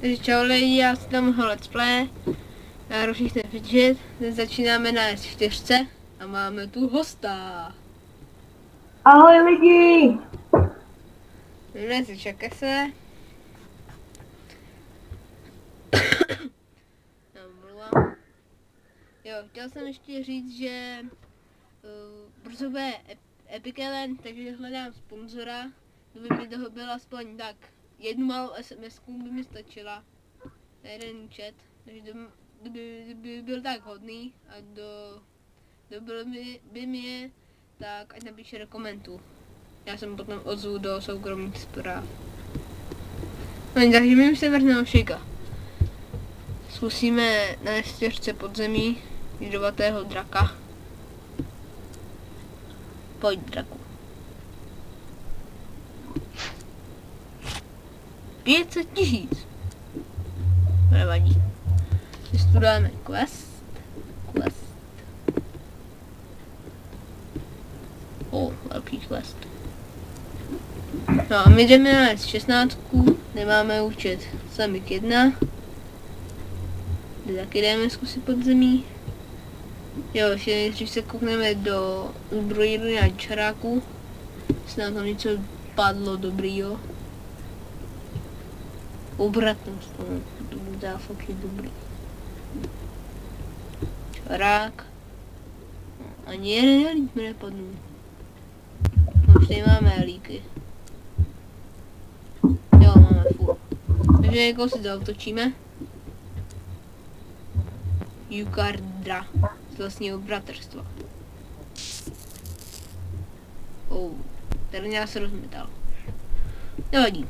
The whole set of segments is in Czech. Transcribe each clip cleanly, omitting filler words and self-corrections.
Takže čau lidi, já si tam mohl let's play. Já rovněž nepřičet. Dnes začínáme na S4 a máme tu hosta. Ahoj lidi! Jmenuje se Čakese. Jo, chtěl jsem ještě říct, že brzo bude Epic Event, takže hledám sponzora. Kdyby mi toho byl aspoň tak jednu malou SMS-ku by mi stačila. Na jeden chat, takže kdyby byl tak hodný a dobil by mě, tak ať napíše do komentů. Já jsem potom ozvu do soukromých zpráv. No, takže my už se vrhneme Šejka. Zkusíme na S4 podzemí jedovatého draka. Pojď, draku. 500 000. Nevadí. Vystudujeme quest. Velký quest. No a my jdeme na S16, nemáme účet Samik 1. Kde taky jdeme zkusit podzemí. Jo, ještě nejdřív se koukneme do zbrojírny na čaráku. Jestli nám tam něco padlo dobrýho. Obratnost, to bude fakt dobrý. Čarák. Ani jeden elík mi nepadnul. No, už tady máme elíky. Jo, máme furt. Takže někoho si zautočíme. Jukardra z vlastního bratrstva. Tady nějak se rozmetal. Nevadí.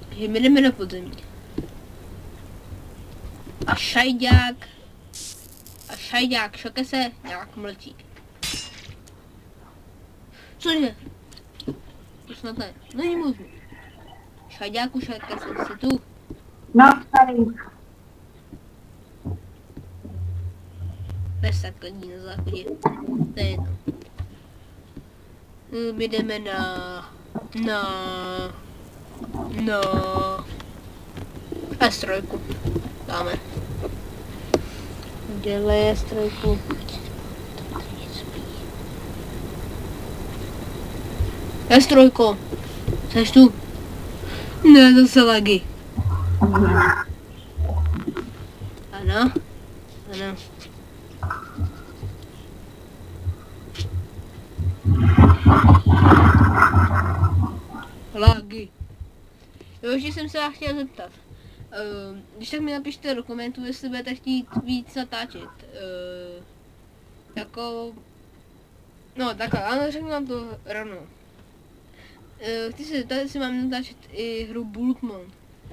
Takže my jdeme do podzemí. A šajdák Čakese nějak mlčí. Cože? To snad ne. Není možné. Šajďáku Čakese, jsi tu? No, tady. Bez základní na záchodě. To je jedno. My jdeme na S3. Dáme. Dělej S3. S3. Jseš tu? Ne, to se lagy. Ano. Lagy. Jo, ještě jsem se vás chtěl zeptat. Když tak mi napište do komentů, jestli budete chtít víc natáčet. Jako... No takhle, ano, řeknu vám to rovnou. Chci se zeptat, jestli mám natáčet i hru Bulkmon.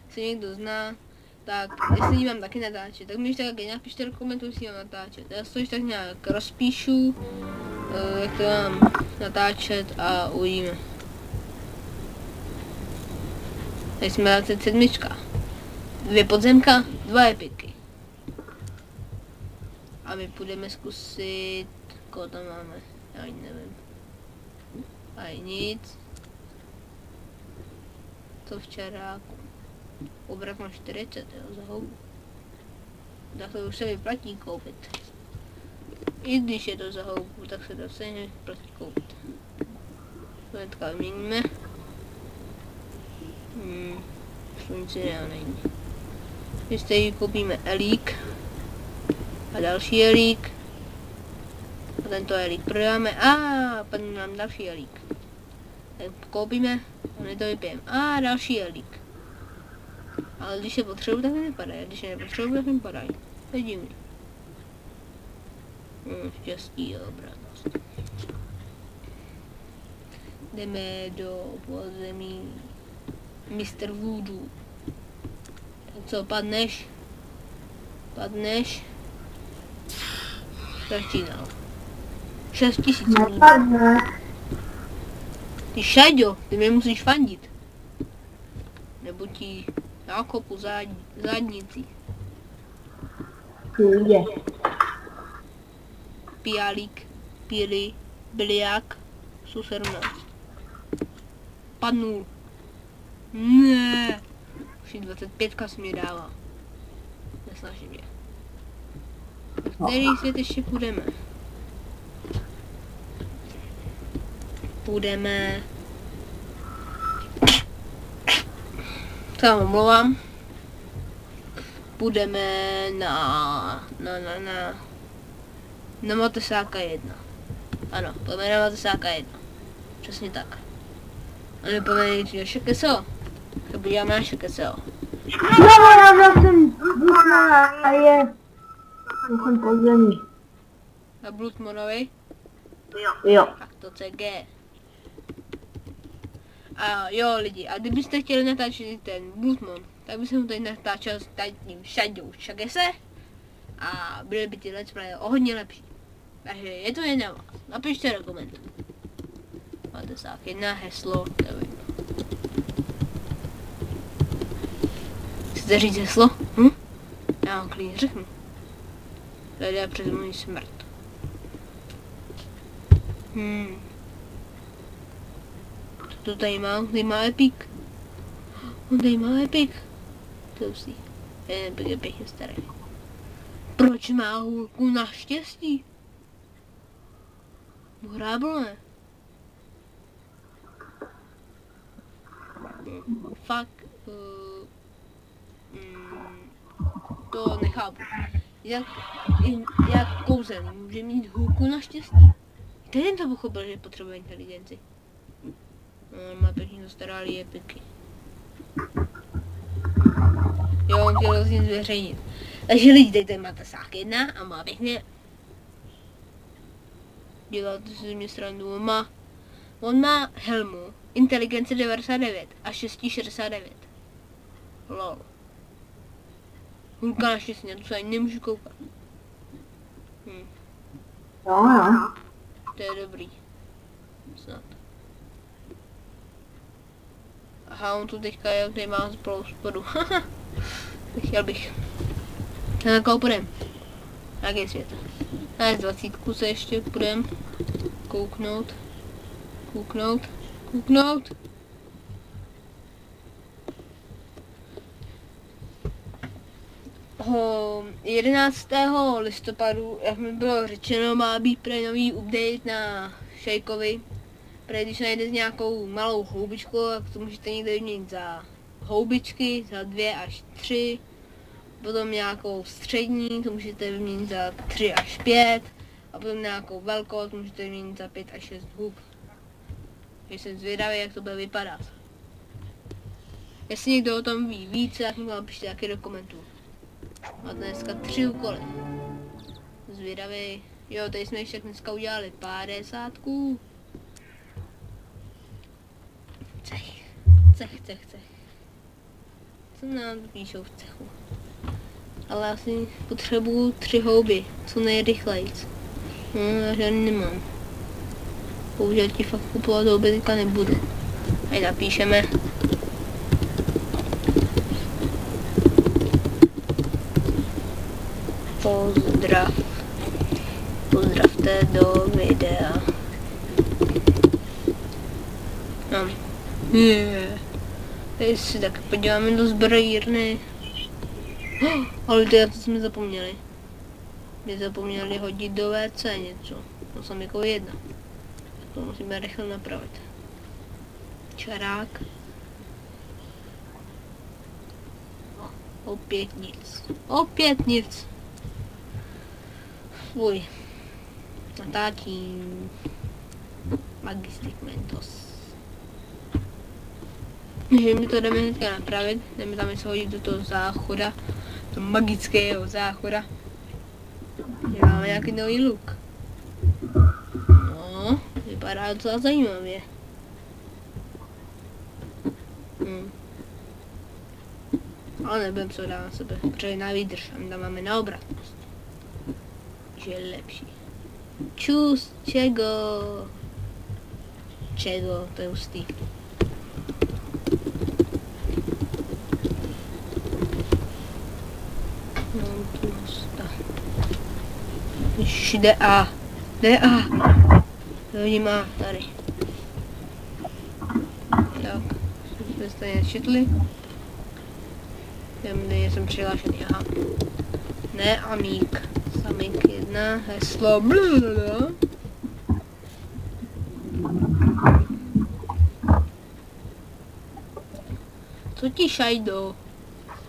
Jestli někdo zná, tak jestli ji mám taky natáčet, tak mi ještě taky napište do komentů, jestli ji mám natáčet. Já to tak nějak rozpíšu, jak to mám natáčet a uvidíme. Tady jsme 27. 2 podzemka, 2 epiky. A my půjdeme zkusit, koho tam máme, já ani nevím. A nic. To v čaráku. Obrat má 40, jo, za houbu. Takhle už se vyplatí koupit. I když je to za houbu, tak se to stejně vyplatí koupit. Hnedka vyměníme. Už nic jiného není. Ještě koupíme elík. A další elík. A tento elík prodáme. A padne nám další elík. Tak koupíme a my to vypijeme. A další elík. Ale když je potřebuji, tak nevypadají. Když je nepotřebuji, tak nevypadají. To je divný. Štěstí a obratnost. Jdeme do podzemí Mr. Voodoo. Tak co, padneš? Začínal. 6 000 Nepadne. Ty šaďo, ty mě musíš fandit. Nebo ti nákopu zadnici. Je. Pialík, pili, biliák, jsou 17. Padnul. Ne. Další 25 se mě dává. Nesnažím je. V který svět ještě půjdeme? Co vám omlouvám? Půjdeme na Matesáka 1. Ano, půjdeme na Matesáka 1. Přesně tak. A nepůjdeme nejdřív na Šekeso. Se podíváme na Šekeso. Já jsem a je. Jsem podzemí. Na Bloodmonovi? Jo. Tak to CG. A jo lidi, a kdybyste chtěli natáčet ten Bloodmon, tak bych ho tady natáčel s tím Shadow Shakese a byly by ty let's play o hodně lepší. Takže je to jen na vás. Napište do komentu. Máte sák jedna heslo, nevím. Chcete říct heslo? Já vám klidně řeknu. Hledá přes můj smrt. To tady má? Tady má Epic. On tady má Epic. To usí. Epic je pěkně starý. Proč má hůlku naštěstí? Hráblé. Fakt. To nechápu. Jak kouzelný může mít hůlku naštěstí? Ten to pochopil, že potřebuje inteligenci. No, má pěkně zastaralý epiky. Jo, on chtěl z ní zveřejnit. Takže lidi, tady máte sák 1 a má pěkně. Děláte si ze mě srandu. On má helmu, inteligence 99 a 669. Lol. Hulka naštěstí, na to se ani nemůžu koukat. Jo. To je dobrý. Snad. Aha, on tu teďka je, tady má spolu spodu. Chtěl bych. Na koho půjdem? Jaký svět? Na S20 se ještě půjdem kouknout. 11. listopadu, jak mi bylo řečeno, má být nový update na Šejkovi. Když najde nějakou malou houbičku, tak to můžete někde vyměnit za houbičky, za 2 až 3. Potom nějakou střední, to můžete vyměnit za 3 až 5. A potom nějakou velkou, to můžete vyměnit za 5 až 6 hub. Takže jsem zvědavý, jak to bude vypadat. Jestli někdo o tom ví více, tak mi napište taky do komentů. A dneska 3 úkoly. Zvědavý. Jo, tady jsme ještě dneska udělali 50. Cech. Co nám píšou v cechu? Ale asi potřebuju 3 houby, co nejrychlejc. No, já žádný nemám. Bohužel ti fakt kupovat houby teďka nebudu. Tady napíšeme. Pozdravte do videa. Teď si tak podíváme do zbrojírny. Ale to jsme zapomněli. My zapomněli hodit do WC něco. To jsem jako jedna. To musíme rychle napravit. Čarák. Opět nic. Fuj. Natáčím. Magistic Mentos. Takže my to jdeme hnedka napravit. Jdeme tam něco hodit do toho záchoda. Do magického záchoda. Máme nějaký nový look. No, vypadá docela zajímavě. Ale nebudem se dát na sebe, protože na výdrž, a my tam máme na obratnost. Že je lepší. Čus, čego, to je hustý. Ježiši, DA. Vidím A, tady. Tak, jsme se tady nečetli. kde jsem přihlášený, aha. Ne, Amík. Samík 1, heslo, blablabla. Co ti šajdo?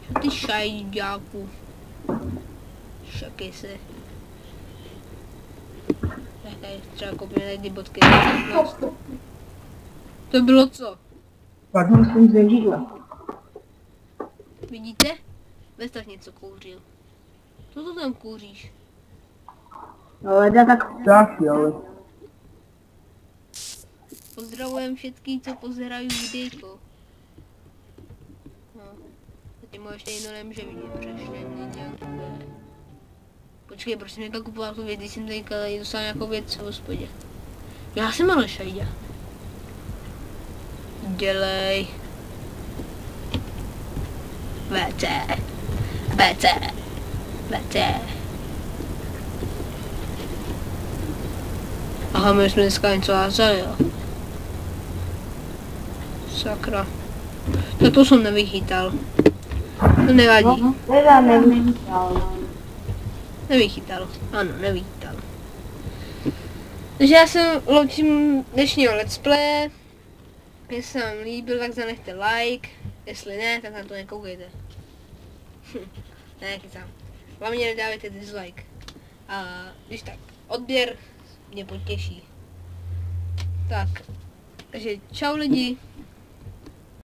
Co ty šajďáku? Šaky se. Tady třeba koupíme ty bodky. To bylo co? Tak musím zvědžidla. Vidíte? Bez tak něco kouřil. Co to tam kouříš? No leda tak strašně, ale... Pozdravujem všetký, co pozerají videjko. No. Zatím ho ještě jedno nemůže vidět, protože není nějak dobré. Počkej, proč mě to kupoval tu věc, když jsem tady dostal nějakou věc v hospodě. Já jsem ale šajďa. Dělej. WC. WC. WC. Aha, my jsme dneska něco házeli, jo. Sakra. Tak to jsem nevychytal. To nevadí. No, teda nevychytal. Nevychytal. Ano, nevychytal. Takže já jsem loučím dnešního let's play. Jestli se vám líbil, tak zanechte like. Jestli ne, tak na to nekoukejte. Ne, kecám. Hlavně nedávejte dislike. A když tak, odběr mě potěší. Tak, takže čau lidi.